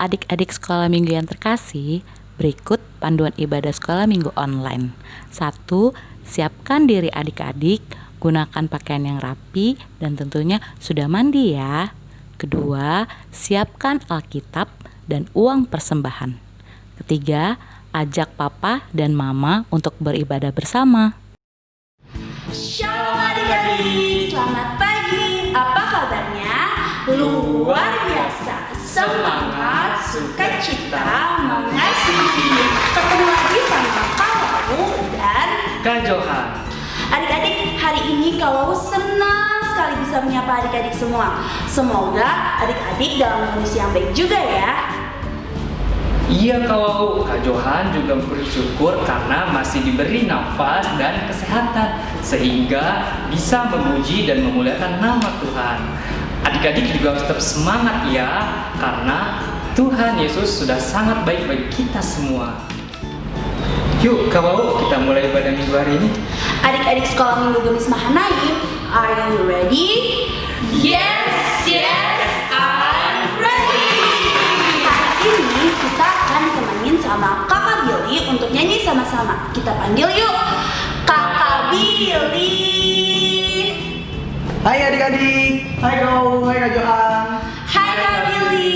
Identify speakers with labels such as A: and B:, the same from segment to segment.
A: Adik-adik sekolah minggu yang terkasih, berikut panduan ibadah sekolah minggu online. 1. Siapkan diri adik-adik, gunakan pakaian yang rapi dan tentunya sudah mandi ya. Kedua, siapkan Alkitab dan uang persembahan. Ketiga, ajak papa dan mama untuk beribadah bersama.
B: Shalom adik-adik, selamat pagi. Apa kabarnya? Luar biasa. Semangat, sukacita, mengasihi. Ketemu lagi sama Kak Lau dan
C: Kak Johan.
B: Adik-adik, hari ini Kak Lau senang sekali bisa menyapa adik-adik semua. Semoga adik-adik dalam kondisi yang baik juga ya.
C: Iya kalau Kak Johan juga bersyukur karena masih diberi nafas dan kesehatan sehingga bisa memuji dan memuliakan nama Tuhan. Adik-adik juga harus tetap semangat ya karena Tuhan Yesus sudah sangat baik bagi kita semua. Yuk Kak Lau, kita mulai ibadah minggu hari ini.
B: Adik-adik sekolah minggu Gemis Mahanaim, are you ready? Yes, I'm ready. Hari ini kita akan ditemenin sama Kakak Billy untuk nyanyi sama-sama. Kita panggil yuk, Kakak Billy.
D: Hai adik-adik, hai Kau, hai Kak Johan.
B: Hai Kak Billy.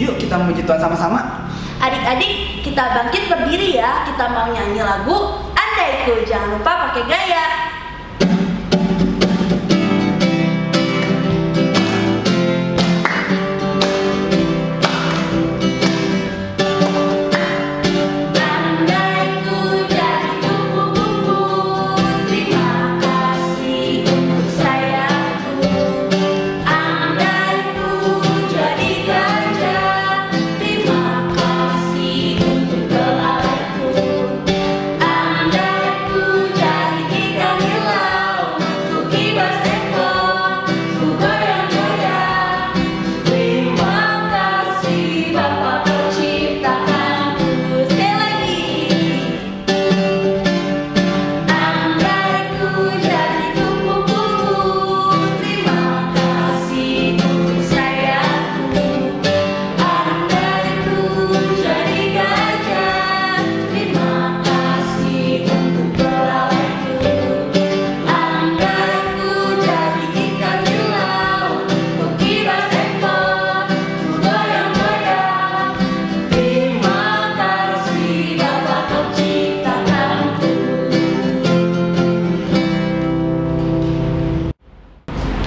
D: Yuk kita memuji Tuhan sama-sama.
B: Adik-adik, kita bangkit berdiri ya. Kita mau nyanyi lagu Andaiku. Jangan lupa pakai gaya.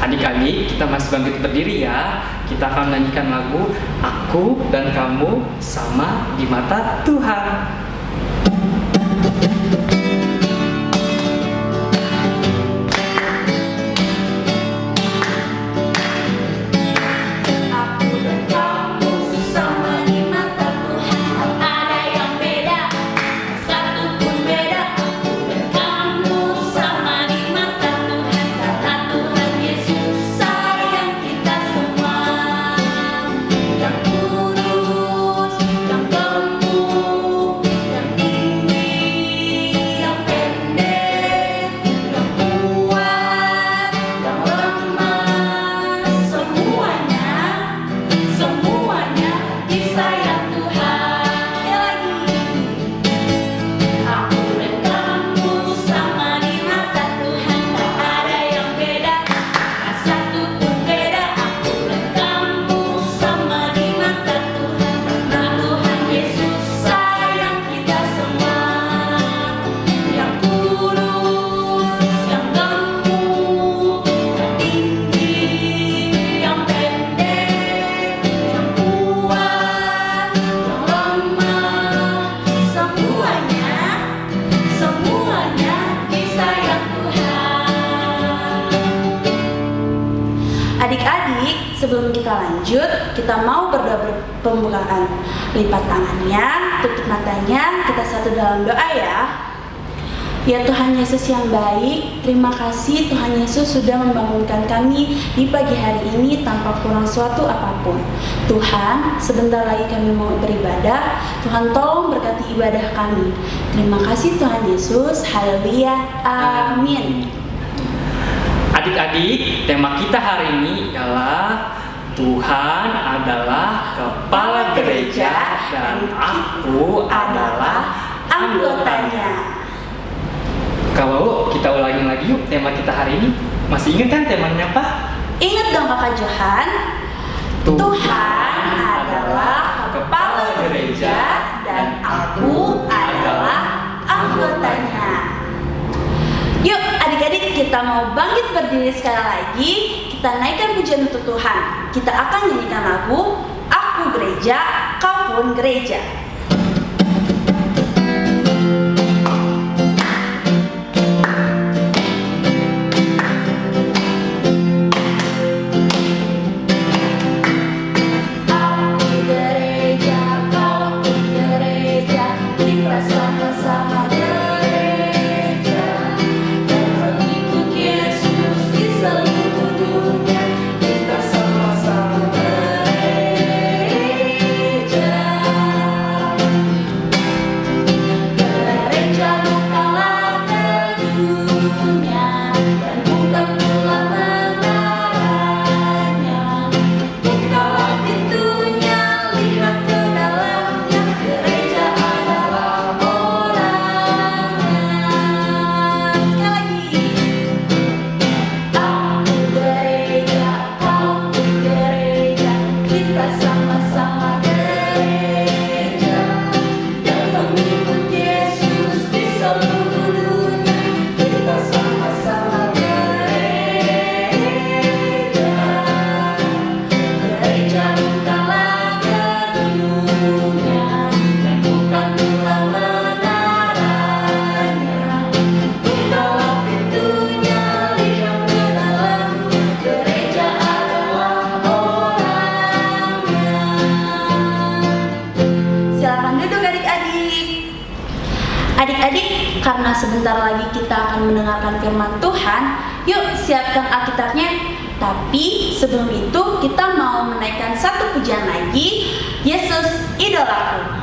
C: Adik-adik, kita masih bangkit berdiri ya. Kita akan menyanyikan lagu Aku dan Kamu Sama di Mata Tuhan. Adik-adik, sebelum kita lanjut, kita mau berdoa pembukaan. Lipat tangannya, tutup matanya, kita satu dalam doa ya. Ya Tuhan Yesus yang baik, terima kasih Tuhan Yesus sudah membangunkan kami di pagi hari ini tanpa kurang suatu apapun. Tuhan, sebentar lagi kami mau beribadah, Tuhan tolong berkati ibadah kami. Terima kasih Tuhan Yesus, haleluya, amin. Adik-adik, tema kita hari ini ialah
E: Tuhan adalah kepala gereja dan aku adalah
C: anggotanya.
E: Kalau kita ulangin lagi yuk tema kita hari ini. Masih ingat kan temanya apa?
C: Ingat dong Kakak Johan. Tuhan adalah kepala gereja dan aku adalah anggotanya. Yuk adik-adik, kita mau bangkit berdiri sekali lagi. Kita naikkan pujian untuk Tuhan. Kita akan nyanyikan lagu Aku Gereja, Kau Pun Gereja. Adik-adik, karena sebentar lagi kita akan mendengarkan firman Tuhan, yuk siapkan Alkitabnya. Tapi sebelum itu kita mau menaikkan satu pujian lagi, Yesus Idolaku.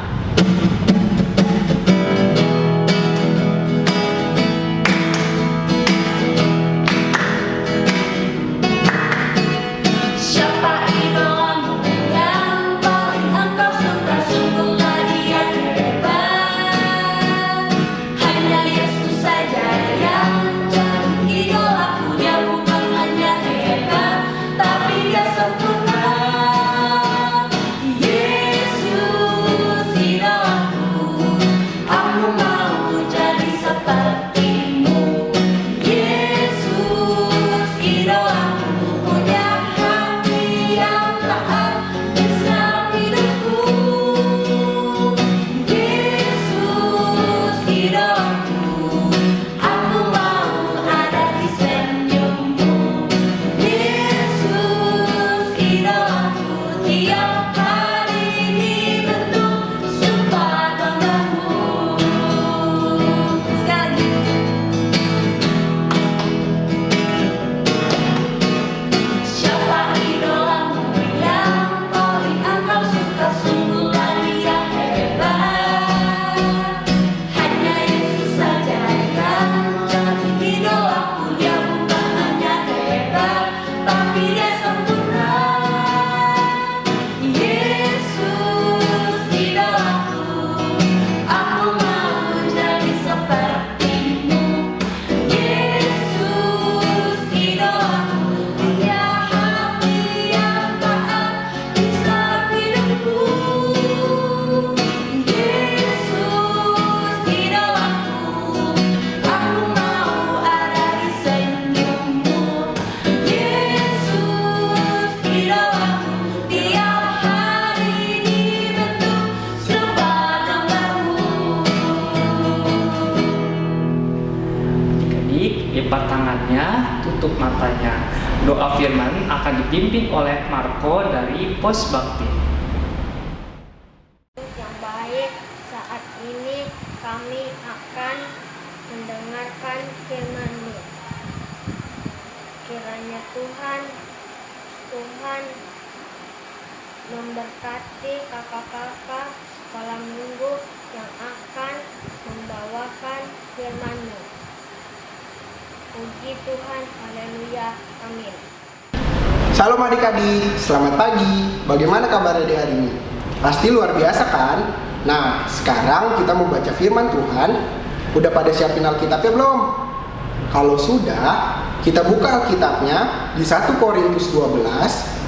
E: Lipat tangannya, tutup matanya. Doa firman akan dipimpin oleh Marco dari Pos Bakti.
F: Yang baik, saat ini kami akan mendengarkan firman-Mu. Kiranya Tuhan memberkati kakak-kakak sekolah minggu yang akan membawakan firman-Mu. Puji Tuhan, haleluya, amin.
G: Shalom adik-adik, selamat pagi. Bagaimana kabarnya di hari ini? Pasti luar biasa kan? Nah, sekarang kita mau baca firman Tuhan. Udah pada siapin Alkitabnya belum? Kalau sudah, kita buka Alkitabnya di 1 Korintus 12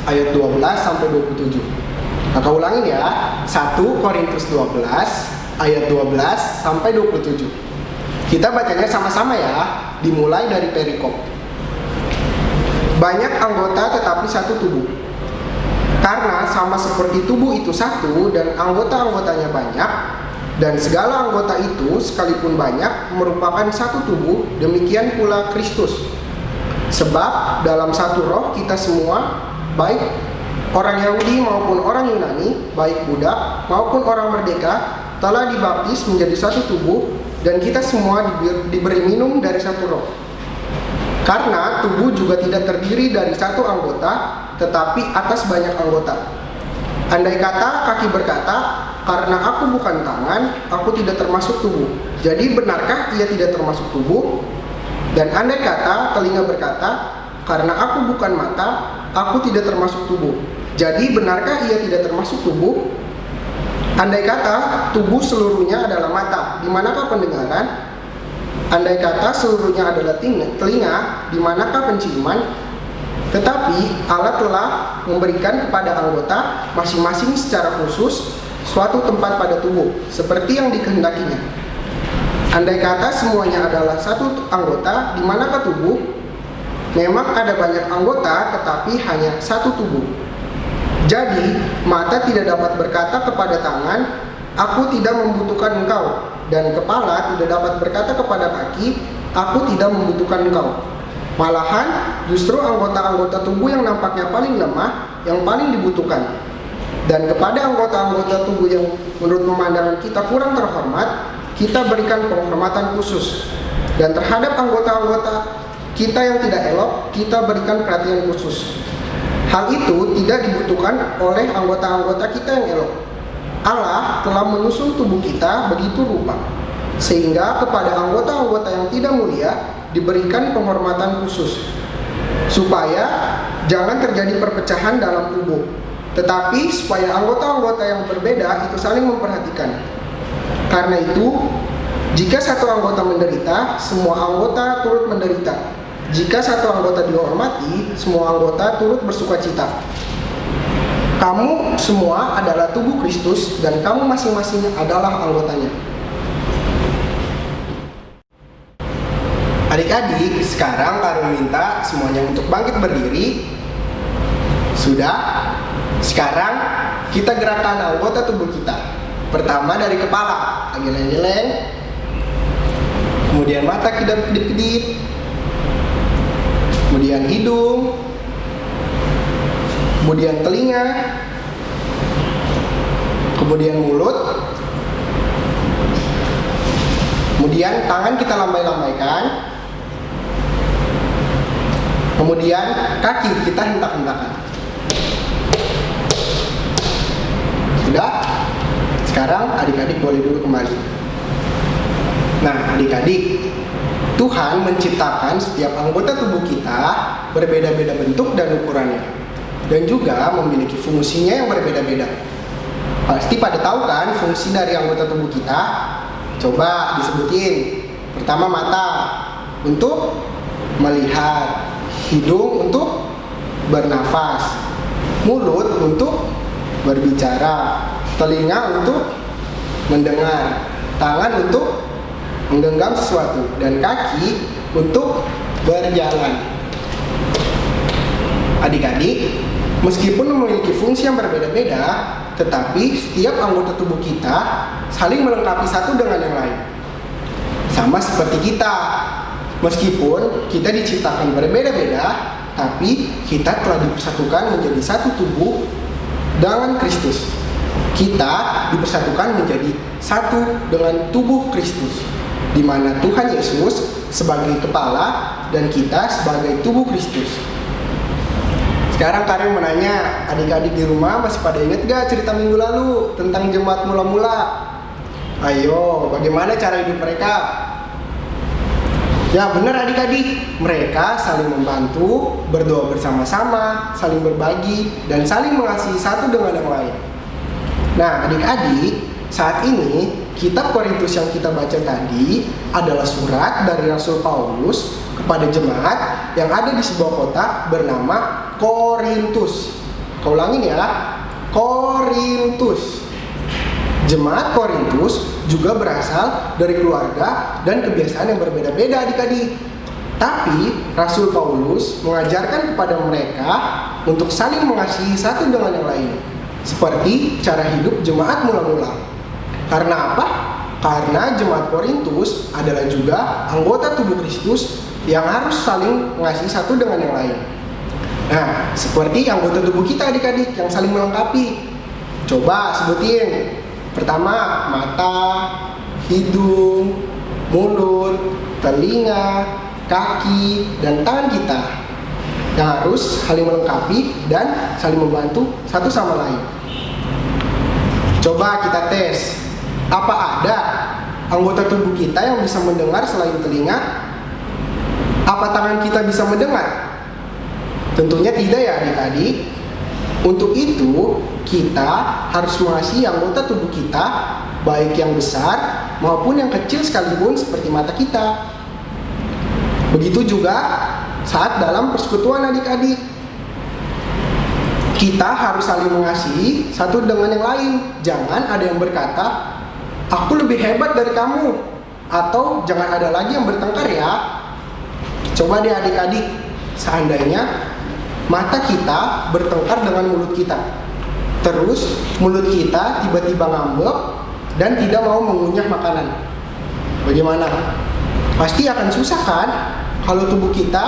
G: ayat 12 sampai 27. Kakak ulangin ya, 1 Korintus 12 ayat 12 sampai 27. Kita bacanya sama-sama ya, dimulai dari perikop. Banyak anggota tetapi satu tubuh. Karena sama seperti tubuh itu satu dan anggota-anggotanya banyak, dan segala anggota itu sekalipun banyak merupakan satu tubuh, demikian pula Kristus. Sebab dalam satu roh kita semua, baik orang Yahudi maupun orang Yunani, baik budak maupun orang merdeka, telah dibaptis menjadi satu tubuh, dan kita semua diberi minum dari satu roh. Karena tubuh juga tidak terdiri dari satu anggota, tetapi atas banyak anggota. Andai kata kaki berkata, karena aku bukan tangan, aku tidak termasuk tubuh. Jadi benarkah ia tidak termasuk tubuh? Dan andai kata telinga berkata, karena aku bukan mata, aku tidak termasuk tubuh. Jadi benarkah ia tidak termasuk tubuh? Andai kata tubuh seluruhnya adalah mata, di manakah pendengaran? Andai kata seluruhnya adalah telinga, di manakah penciuman? Tetapi Allah telah memberikan kepada anggota masing-masing secara khusus suatu tempat pada tubuh, seperti yang dikehendakinya. Andai kata semuanya adalah satu anggota, di manakah tubuh? Memang ada banyak anggota, tetapi hanya satu tubuh. Jadi, mata tidak dapat berkata kepada tangan, aku tidak membutuhkan engkau, dan kepala tidak dapat berkata kepada kaki, aku tidak membutuhkan engkau. Malahan, justru anggota-anggota tubuh yang nampaknya paling lemah, yang paling dibutuhkan. Dan kepada anggota-anggota tubuh yang menurut pemandangan kita kurang terhormat, kita berikan penghormatan khusus. Dan terhadap anggota-anggota kita yang tidak elok, kita berikan perhatian khusus. Hal itu tidak dibutuhkan oleh anggota-anggota kita yang elok. Allah telah menyusun tubuh kita begitu rupa, sehingga kepada anggota-anggota yang tidak mulia diberikan penghormatan khusus, supaya jangan terjadi perpecahan dalam tubuh, tetapi supaya anggota-anggota yang berbeda itu saling memperhatikan. Karena itu, jika satu anggota menderita, semua anggota turut menderita. Jika satu anggota dihormati, semua anggota turut bersukacita. Kamu semua adalah tubuh Kristus, dan kamu masing-masing adalah anggotanya. Adik-adik, sekarang Kak minta semuanya untuk bangkit berdiri. Sudah? Sekarang kita gerakan anggota tubuh kita. Pertama dari kepala, geleng-geleng. Kemudian mata kedip-kedip. Kemudian hidung. Kemudian telinga. Kemudian mulut. Kemudian tangan kita lambai-lambaikan. Kemudian kaki kita hentak-hentakan. Sudah? Sekarang adik-adik boleh duduk kembali. Nah, adik-adik, Tuhan menciptakan setiap anggota tubuh kita berbeda-beda bentuk dan ukurannya, dan juga memiliki fungsinya yang berbeda-beda. Pasti pada tahu kan fungsi dari anggota tubuh kita? Coba disebutin. Pertama, mata untuk melihat, hidung untuk bernafas, mulut untuk berbicara, telinga untuk mendengar, tangan untuk menggenggam sesuatu, dan kaki untuk berjalan. Adik-adik, meskipun memiliki fungsi yang berbeda-beda, tetapi setiap anggota tubuh kita saling melengkapi satu dengan yang lain. Sama seperti kita, meskipun kita diciptakan berbeda-beda, tapi kita telah dipersatukan menjadi satu tubuh dengan Kristus. Kita dipersatukan menjadi satu dengan tubuh Kristus, di mana Tuhan Yesus sebagai kepala dan kita sebagai tubuh Kristus. Sekarang Karim menanya, adik-adik di rumah masih pada ingat gak cerita minggu lalu tentang jemaat mula-mula? Ayo, bagaimana cara hidup mereka? Ya benar adik-adik, mereka saling membantu, berdoa bersama-sama, saling berbagi, dan saling mengasihi satu dengan yang lain. Nah adik-adik, saat ini kitab Korintus yang kita baca tadi adalah surat dari Rasul Paulus kepada jemaat yang ada di sebuah kota bernama Korintus. Kau ulangin ya, Korintus. Jemaat Korintus juga berasal dari keluarga dan kebiasaan yang berbeda-beda adik-adik. Tapi Rasul Paulus mengajarkan kepada mereka untuk saling mengasihi satu dengan yang lain, seperti cara hidup jemaat mula-mula. Karena apa? Karena jemaat Korintus adalah juga anggota tubuh Kristus yang harus saling mengasihi satu dengan yang lain. Nah, seperti anggota tubuh kita adik-adik yang saling melengkapi. Coba sebutin. Pertama, mata, hidung, mulut, telinga, kaki, dan tangan kita yang harus saling melengkapi dan saling membantu satu sama lain. Coba kita tes, apa ada anggota tubuh kita yang bisa mendengar selain telinga? Apa tangan kita bisa mendengar? Tentunya tidak ya adik-adik. Untuk itu, kita harus mengasihi anggota tubuh kita, baik yang besar maupun yang kecil sekalipun seperti mata kita. Begitu juga saat dalam persekutuan adik-adik. Kita harus saling mengasihi satu dengan yang lain. Jangan ada yang berkata, aku lebih hebat dari kamu. Atau jangan ada lagi yang bertengkar ya. Coba deh adik-adik, seandainya mata kita bertengkar dengan mulut kita, terus mulut kita tiba-tiba ngambek dan tidak mau mengunyah makanan, bagaimana? Pasti akan susah kan? Kalau tubuh kita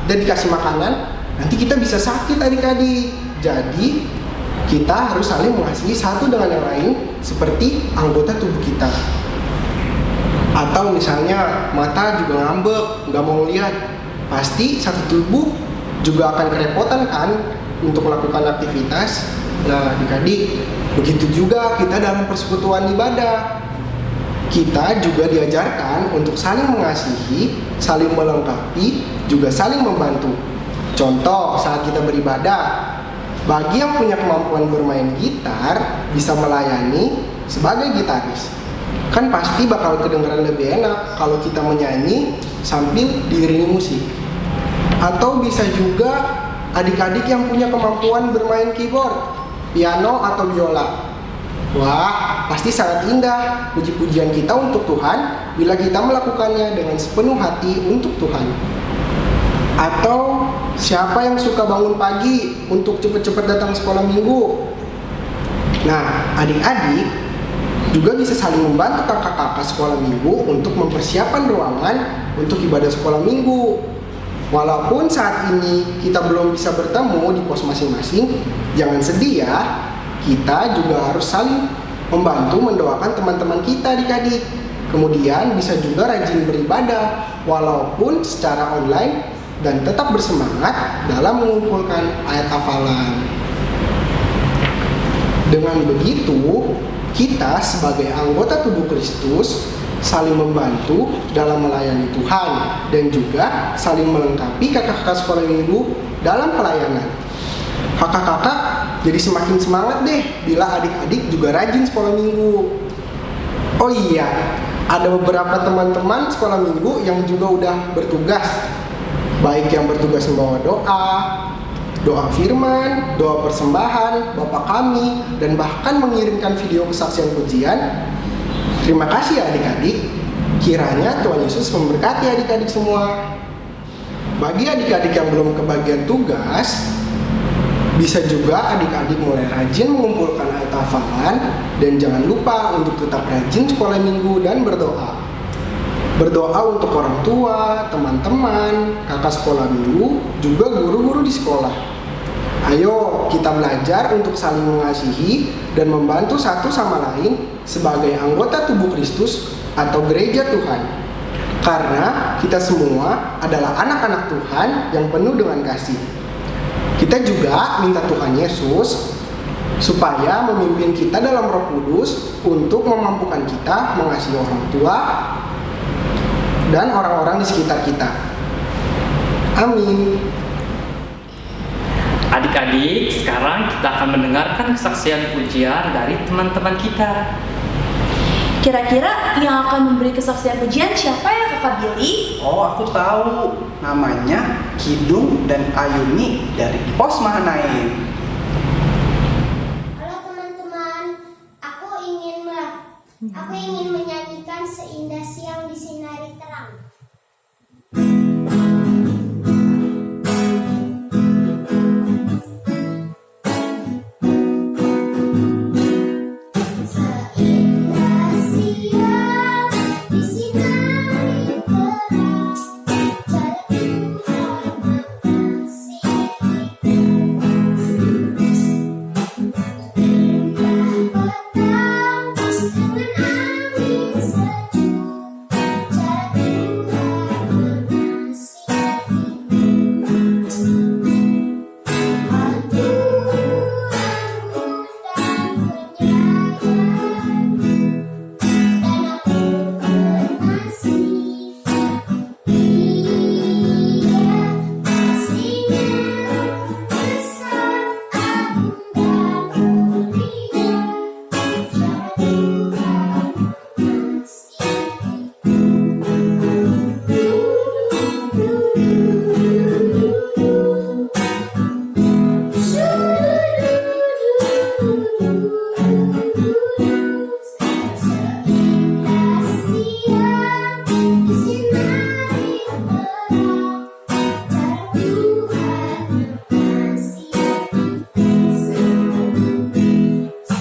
G: dan dikasih makanan, nanti kita bisa sakit adik-adik. Jadi kita harus saling mengasihi satu dengan yang lain seperti anggota tubuh kita. Atau misalnya mata juga ngambek, nggak mau lihat, pasti satu tubuh juga akan kerepotan kan untuk melakukan aktivitas. Nah adik-adik, begitu juga kita dalam persekutuan ibadah. Kita juga diajarkan untuk saling mengasihi, saling melengkapi, juga saling membantu. Contoh saat kita beribadah, bagi yang punya kemampuan bermain gitar bisa melayani sebagai gitaris. Kan pasti bakal kedengaran lebih enak kalau kita menyanyi sambil diiringi musik. Atau bisa juga adik-adik yang punya kemampuan bermain keyboard, piano atau biola. Wah, pasti sangat indah puji-pujian kita untuk Tuhan bila kita melakukannya dengan sepenuh hati untuk Tuhan. Atau siapa yang suka bangun pagi untuk cepat-cepat datang sekolah minggu? Nah, adik-adik juga bisa saling membantu kakak-kakak sekolah minggu untuk mempersiapkan ruangan untuk ibadah sekolah minggu. Walaupun saat ini kita belum bisa bertemu di pos masing-masing, jangan sedih ya. Kita juga harus saling membantu mendoakan teman-teman kita adik-adik. Kemudian bisa juga rajin beribadah walaupun secara online dan tetap bersemangat dalam mengumpulkan ayat hafalan. Dengan begitu, kita sebagai anggota tubuh Kristus saling membantu dalam melayani Tuhan dan juga saling melengkapi kakak-kakak sekolah minggu dalam pelayanan. Kakak-kakak jadi semakin semangat deh bila adik-adik juga rajin sekolah minggu. Oh iya, ada beberapa teman-teman sekolah minggu yang juga udah bertugas, baik yang bertugas membawa doa firman, doa persembahan, Bapa kami, dan bahkan mengirimkan video kesaksian pujian. Terima kasih ya adik-adik. Kiranya Tuhan Yesus memberkati adik-adik semua. Bagi adik-adik yang belum kebagian tugas, bisa juga adik-adik mulai rajin mengumpulkan ayat hafalan dan jangan lupa untuk tetap rajin sekolah minggu dan berdoa. Berdoa untuk orang tua, teman-teman, kakak sekolah minggu, juga guru-guru di sekolah. Ayo kita belajar untuk saling mengasihi dan membantu satu sama lain sebagai anggota tubuh Kristus atau gereja Tuhan. Karena kita semua adalah anak-anak Tuhan yang penuh dengan kasih. Kita juga minta Tuhan Yesus supaya memimpin kita dalam Roh Kudus untuk memampukan kita mengasihi orang tua, dan orang-orang di sekitar kita. Amin.
E: Adik-adik, sekarang kita akan mendengarkan kesaksian pujian dari teman-teman kita.
C: Kira-kira yang akan memberi kesaksian pujian siapa ya Kakak Billy?
D: Oh, aku tahu. Namanya Kidung dan Ayuni dari Pos Mahanaim.
H: Halo teman-teman, aku ingin menyanyikan Seindah Siang Disinari Terang. Seindah siang disinari terang, cara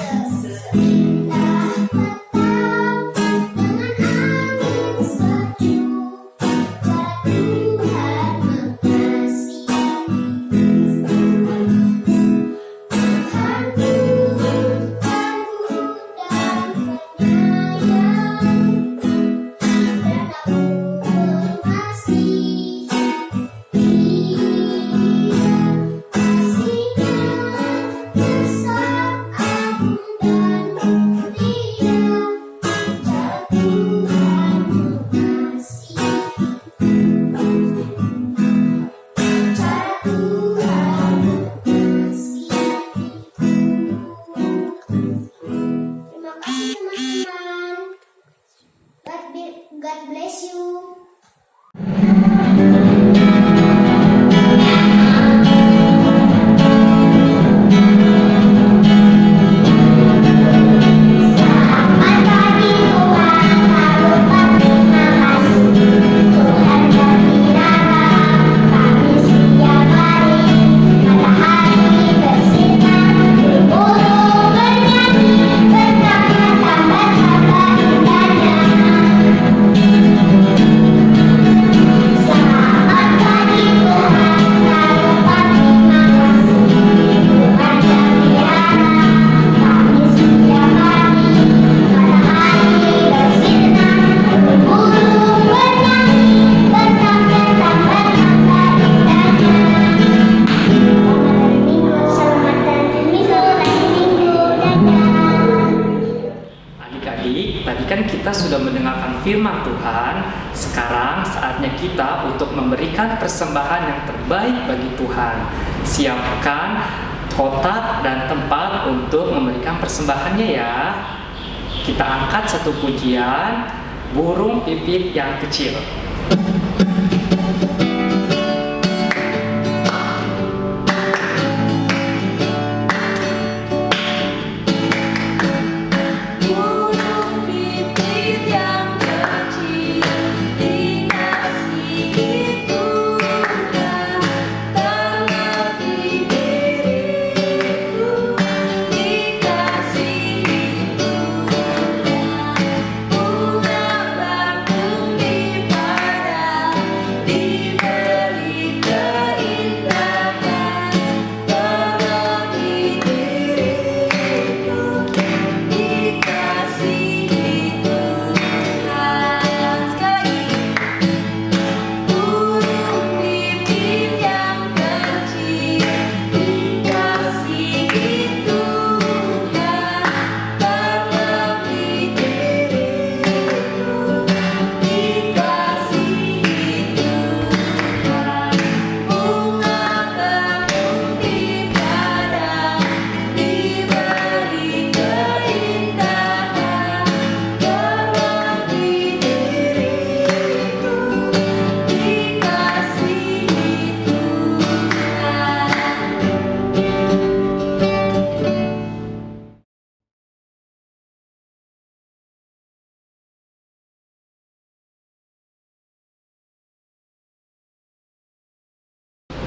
H: Tuhan mengasihi. Indah petang dengan angin sejuk, cara Tuhan mengasihi. God bless you.
E: Tadi kan kita sudah mendengarkan firman Tuhan. Sekarang saatnya kita untuk memberikan persembahan yang terbaik bagi Tuhan. Siapkan kotak dan tempat untuk memberikan persembahannya ya. Kita angkat satu pujian, burung pipit yang kecil.
H: Bunga bakung di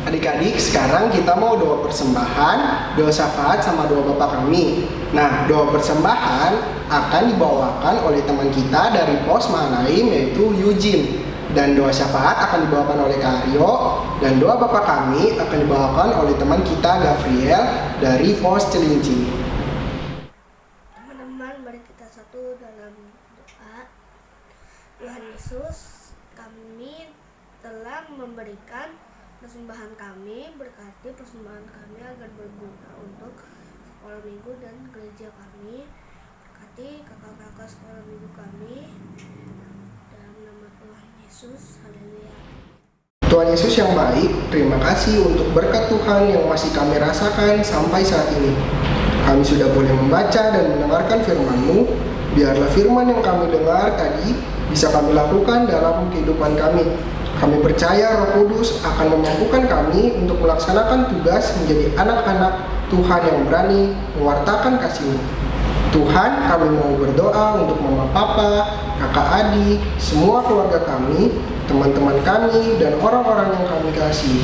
G: Adik-adik, sekarang kita mau doa persembahan, doa syafaat, sama doa Bapa kami. Nah, doa persembahan akan dibawakan oleh teman kita dari Pos Mahanaim, yaitu Eugene. Dan doa syafaat akan dibawakan oleh Kak Aryo. Dan doa Bapa kami akan dibawakan oleh teman kita Gabriel dari Pos Cilincing.
F: Teman-teman, mari kita satu dalam doa. Tuhan Yesus, kami telah memberikan persembahan kami, berkati persembahan kami agar berguna untuk sekolah minggu dan gereja kami. Berkati kakak-kakak sekolah minggu kami. Dalam nama Tuhan Yesus, haleluya.
G: Tuhan Yesus yang baik, terima kasih untuk berkat Tuhan yang masih kami rasakan sampai saat ini. Kami sudah boleh membaca dan mendengarkan firman-Mu. Biarlah firman yang kami dengar tadi bisa kami lakukan dalam kehidupan kami. Kami percaya Roh Kudus akan memampukan kami untuk melaksanakan tugas menjadi anak-anak Tuhan yang berani mewartakan kasih-Mu. Tuhan, kami mau berdoa untuk Mama Papa, Kakak Adi, semua keluarga kami, teman-teman kami, dan orang-orang yang kami kasih.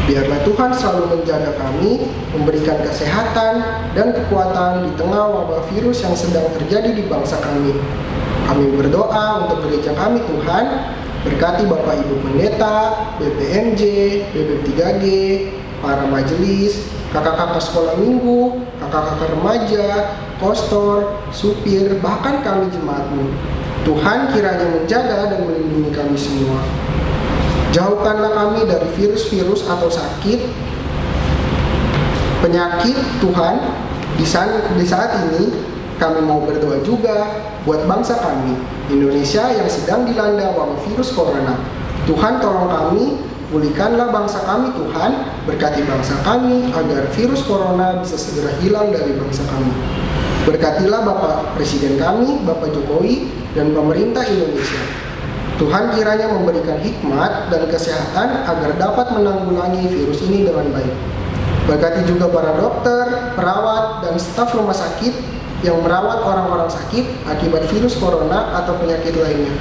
G: Biarlah Tuhan selalu menjaga kami, memberikan kesehatan dan kekuatan di tengah wabah virus yang sedang terjadi di bangsa kami. Kami berdoa untuk gereja kami, Tuhan. Berkati Bapak Ibu Pendeta, BPMJ, BPM3G, para majelis, kakak-kakak sekolah minggu, kakak-kakak remaja, kostor, supir, bahkan kami jemaat-Mu. Tuhan kiranya menjaga dan melindungi kami semua. Jauhkanlah kami dari virus-virus atau sakit, penyakit, Tuhan. Di saat ini kami mau berdoa juga buat bangsa kami, Indonesia yang sedang dilanda wabah virus corona. Tuhan tolong kami, pulihkanlah bangsa kami Tuhan, berkati bangsa kami agar virus corona bisa segera hilang dari bangsa kami. Berkatilah Bapak Presiden kami, Bapak Jokowi, dan pemerintah Indonesia. Tuhan kiranya memberikan hikmat dan kesehatan agar dapat menanggulangi virus ini dengan baik. Berkati juga para dokter, perawat, dan staf rumah sakit yang merawat orang-orang sakit akibat virus corona atau penyakit lainnya.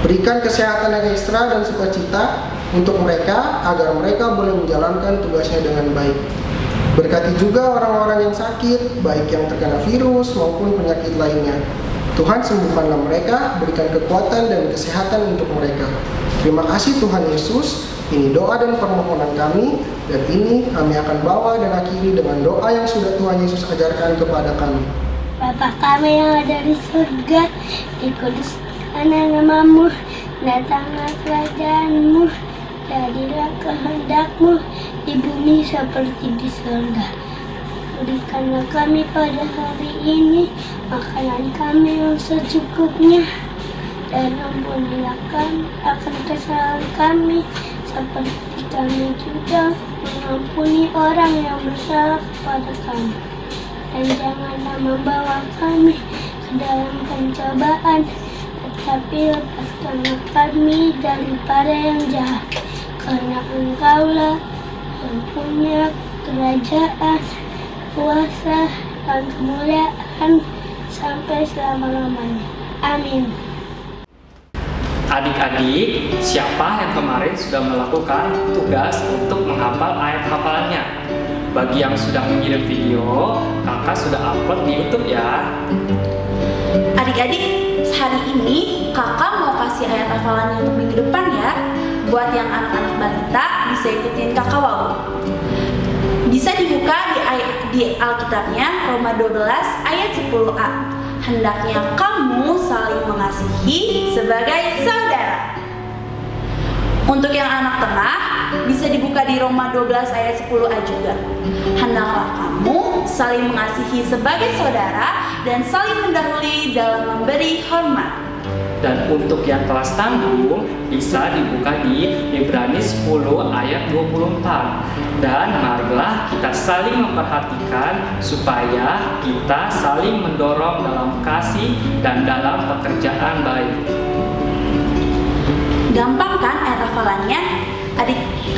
G: Berikan kesehatan yang ekstra dan sukacita untuk mereka agar mereka boleh menjalankan tugasnya dengan baik. Berkati juga orang-orang yang sakit, baik yang terkena virus maupun penyakit lainnya. Tuhan sembuhkanlah mereka, berikan kekuatan dan kesehatan untuk mereka. Terima kasih Tuhan Yesus. Ini doa dan permohonan kami, dan ini kami akan bawa dan akhiri dengan doa yang sudah Tuhan Yesus ajarkan kepada kami.
H: Bapa kami yang ada di surga, dikuduskanlah nama-Mu, datanglah kerajaan-Mu, jadilah kehendak-Mu di bumi seperti di surga. Berikanlah kami pada hari ini makanan kami yang secukupnya, dan ampunilah kami akan kesalahan kami, seperti kami juga mengampuni orang yang bersalah kepada kami. Dan janganlah membawa kami ke dalam pencobaan, tetapi lepaskanlah kami daripada yang jahat. Karena Engkaulah yang punya kerajaan, kuasa, dan kemuliaan sampai selama-lamanya. Amin.
E: Adik-adik, siapa yang kemarin sudah melakukan tugas untuk menghafal ayat hafalannya? Bagi yang sudah mengirim video, kakak sudah upload di YouTube ya.
B: Adik-adik, hari ini kakak mau kasih ayat hafalannya untuk minggu depan ya. Buat yang anak-anak balita bisa ikutin kakak wow. Bisa dibuka di Alkitabnya Roma 12 ayat 10a. Hendaknya kamu saling mengasihi sebagai saudara. Untuk yang anak tengah bisa dibuka di Roma 12 ayat 10a juga. Hendaklah kamu saling mengasihi sebagai saudara dan saling mendahului dalam memberi hormat.
E: Dan untuk yang kelas tanggung bisa dibuka di Ibrani 10 ayat 24. Dan marilah kita saling memperhatikan supaya kita saling mendorong dalam kasih dan dalam pekerjaan baik.
B: Gampang kan ayat hafalannya?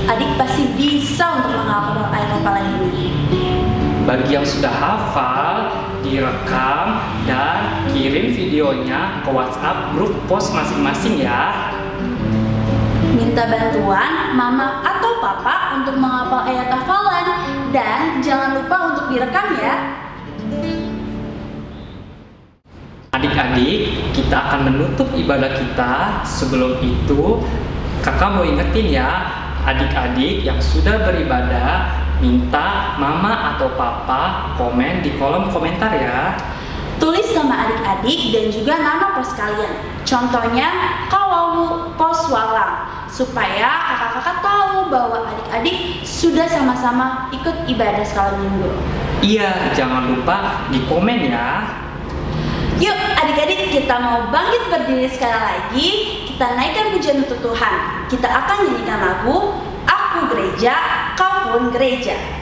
B: Adik pasti bisa untuk menghafal ayat hafalan ini.
E: Bagi yang sudah hafal, direkam dan kirim videonya ke WhatsApp grup pos masing-masing ya.
C: Minta bantuan mama atau papa untuk menghafal ayat hafalan dan jangan lupa untuk direkam ya.
E: Adik-adik, kita akan menutup ibadah kita. Sebelum itu, kakak mau ingetin ya, adik-adik yang sudah beribadah, minta mama atau papa komen di kolom komentar ya.
C: Tulis nama adik-adik dan juga nama pos kalian. Contohnya Kawawu Pos Walang, supaya kakak-kakak tahu bahwa adik-adik sudah sama-sama ikut ibadah sekolah minggu.
E: Iya, jangan lupa di komen ya.
C: Yuk adik-adik, kita mau bangkit berdiri sekali lagi. Kita naikkan pujian untuk Tuhan. Kita akan nyanyikan lagu Aku Gereja, Kau Pun Gereja.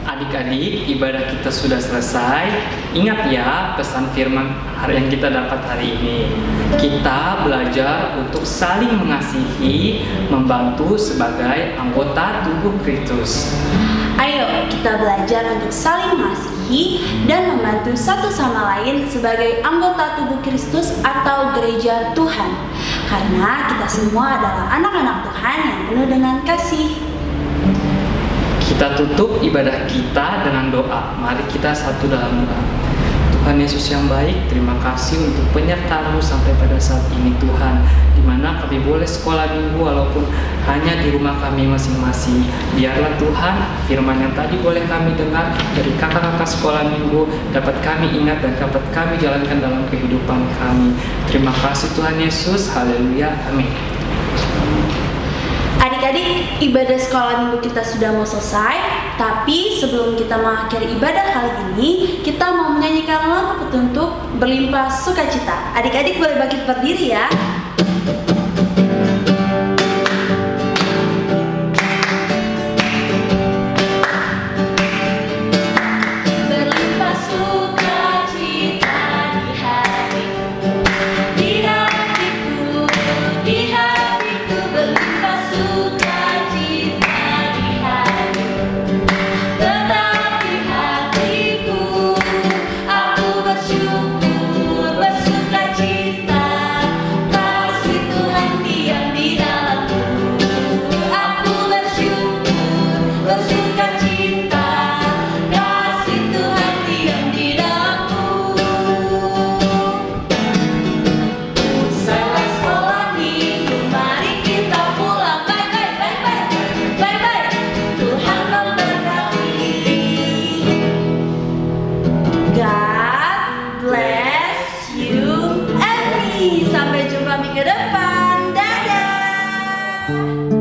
E: Adik-adik, ibadah kita sudah selesai. Ingat ya pesan firman yang kita dapat hari ini. Kita belajar untuk saling mengasihi, membantu sebagai anggota tubuh Kristus.
C: Ayo kita belajar untuk saling mengasihi dan membantu satu sama lain sebagai anggota tubuh Kristus atau gereja Tuhan. Karena kita semua adalah anak-anak Tuhan yang penuh dengan kasih.
E: Kita tutup ibadah kita dengan doa. Mari kita satu dalam doa. Tuhan Yesus yang baik, terima kasih untuk penyertaan-Mu sampai pada saat ini Tuhan, di mana kami boleh sekolah minggu walaupun hanya di rumah kami masing-masing. Biarlah Tuhan firman yang tadi boleh kami dengar dari kakak-kakak sekolah minggu dapat kami ingat dan dapat kami jalankan dalam kehidupan kami. Terima kasih Tuhan Yesus, haleluya, amin.
C: Adik-adik, ibadah sekolah minggu kita sudah mau selesai. Tapi sebelum kita mengakhiri ibadah kali ini, kita mau menyanyikan lagu petuntuk Berlimpah Sukacita. Adik-adik boleh bangkit berdiri ya. Berlimpah sukacita di hatiku, di hatiku, di hatiku. Berlimpah sukacita di hatiku, tetap di hatiku. Aku bersyukur, bersukacita, kasih Tuhan diam di dalamku. Aku bersyukur, bersukacita, kasih Tuhan diam di dalamku. Selesai sekolah minggu, mari kita pulang. Bye bye bye bye bye bye. Tuhan memberkati. God bless you and me. Sampai jumpa minggu depan. Dadah.